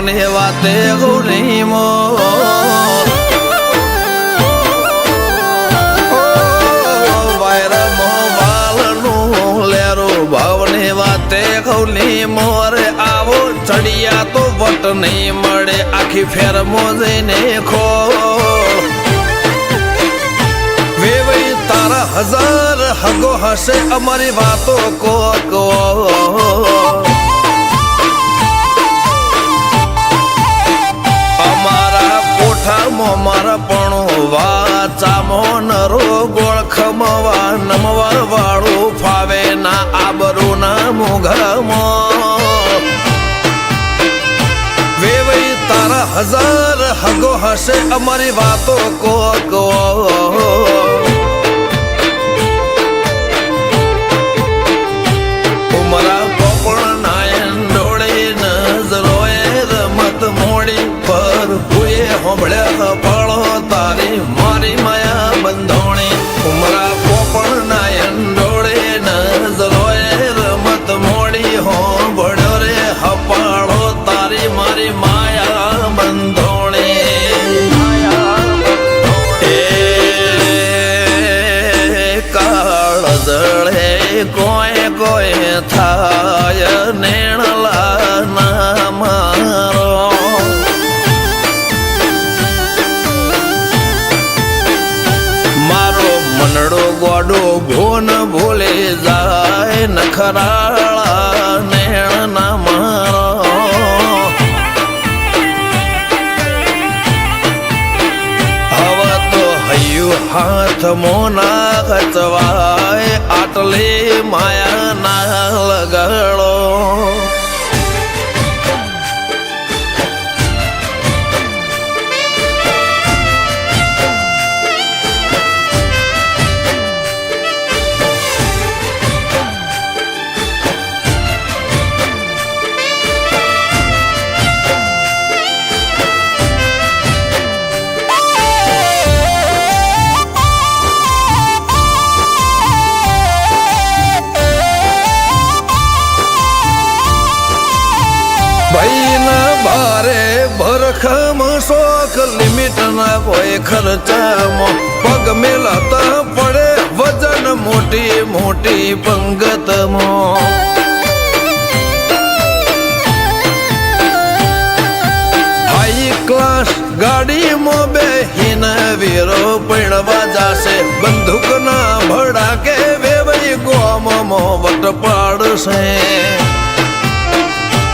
ભાવની વાતે ગુરીમો વાયરમો વાલનું લેરો ભાવની વાતે ગૌલી મોરે આવો ચડિયા તો વટ નહીં મળે આખી ફેરમો જઈને ખો વેવઈ તારા હજાર હગો હશે અમારી વાતો કો અમારા કોઠામાં મારા પણ વાચામો નરો ગોળ ખમવા નમવા વાળું ફાવે ના આબરૂ ના મુઘમાં વેવઈ તારા હજાર હગો હશે અમારી વાતો કો ઉમરા પોપણ નાયન ડોળે નજરોએ રમત મોડી પર ભૂએ હોંભળ્યા પળો તારી મારી માયા બંધોણી ઉમરા પોપણ નાયન ડોળે નજરોએ રમત મોડી હોંભળ્યો રે હપાળો તારી મારી માયા બંધોણી કાળ જળે કોઈ કોઈ થાય નેણલા ના મારો મારો મનડો ગોડો ભોન ભૂલે જાય નખરાળા નેણ ના મારો હવે તો હૈયું હાથ મોના ખચવાય આટલી માયા ના લગાડો બારે ભરખમ શોખ લિમિટ ના કોઈ ખર્ચામાં પગ મેલાતા પડે વજન મોટી મોટી પંગતમાં હાઈ ક્લાસ ગાડીમાં બેહીને વીરો પૈણવા જાશે બંદૂક ના ભડાકે વેવઈ ગોમમાં વટ પાડશે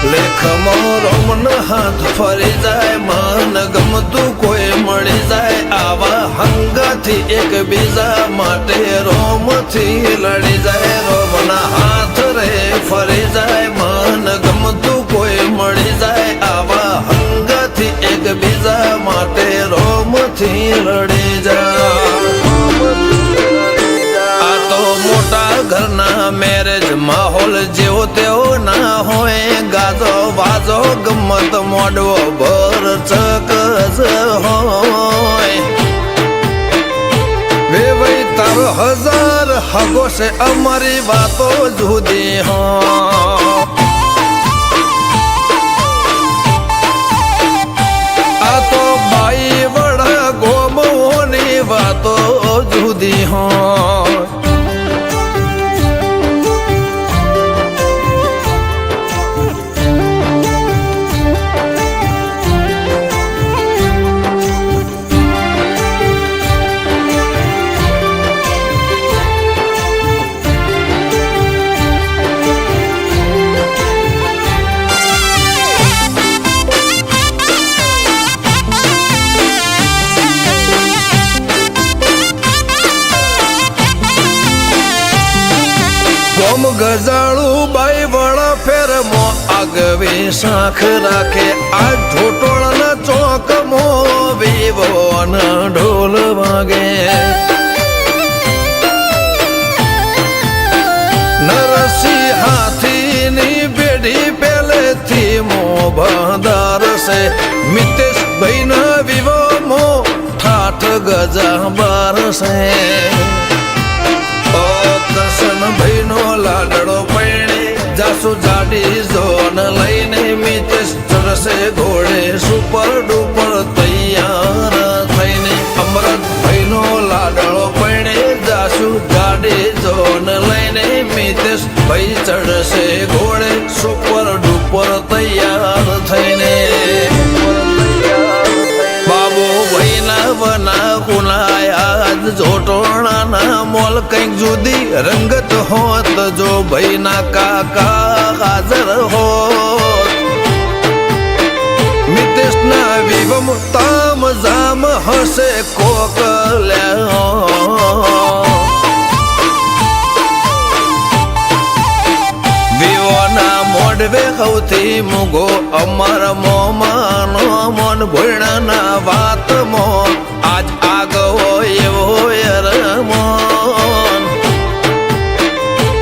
લેખમો રોમન હાથ ફરી જાય મન ગમતું કોઈ મળી જાય આવા હંગાથી એક બીજા માટે રોમથી લડી જાય રોમના હાથ રે ફરી જાય મન ગમતું કોઈ મળી જાય આવા હંગાથી એક બીજા માટે રોમથી લડી જાય આ તો મોટા ઘરના મેરેજ માહોલ જેવો તેવો ના હોય ગાજો બાજો ગમત મોડવો ભર ચકસ હોય વેવઈ તારો હજાર હગો છે અમારી વાતો જુદી હો આ તો બાઈ વડા ગોમોની વાતો જુદી હોય ગજાળું બાઈ વડા ફેરમો આગવી શાખ રાખે આ ઢોટોળના ચોકમો વિવો ઢોલ વાગે નરસિંહ હાથીની પેઢી પહેલેથી મો બાંધાર છે મિતેશ ભાઈના વિવો ઠાઠ ગજા બાર છે દર્શન ભાઈનો લાડડો પૈણે જાસુ જાડી જોન લઈને મિતેશ સરસ હશે ઘોડે સુપર ડુપર તૈયાર થઈને અમરતભાઈનો લાડળો પૈણે જાશું ગાડી જોન લઈને મિતેશ ભાઈ ચડશે ઘોડે સુપર ડુપર તૈયાર થઈને બાબુ ભાઈના વના કુનાયા જોટોણાના મોલ કંઈક જુદી રંગત હોત જો ભાઈના કાકા હાજર હોત મિતેશના વિવમ તામ જામ હશે કોકલ્યા વિવોના મોઢવે સૌથી મુગો અમર મોમાનો મોન ભોયણાના વાતમો આજ આગવો એવો રમોન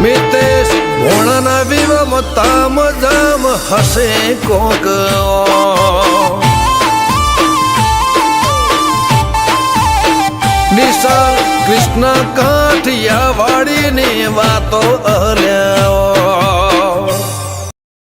મિતેશ ભોણાના વિવમ તામ જામ હશે કોક નિશાળ કૃષ્ણ કાઠિયા વાડીની વાતો અલ્યા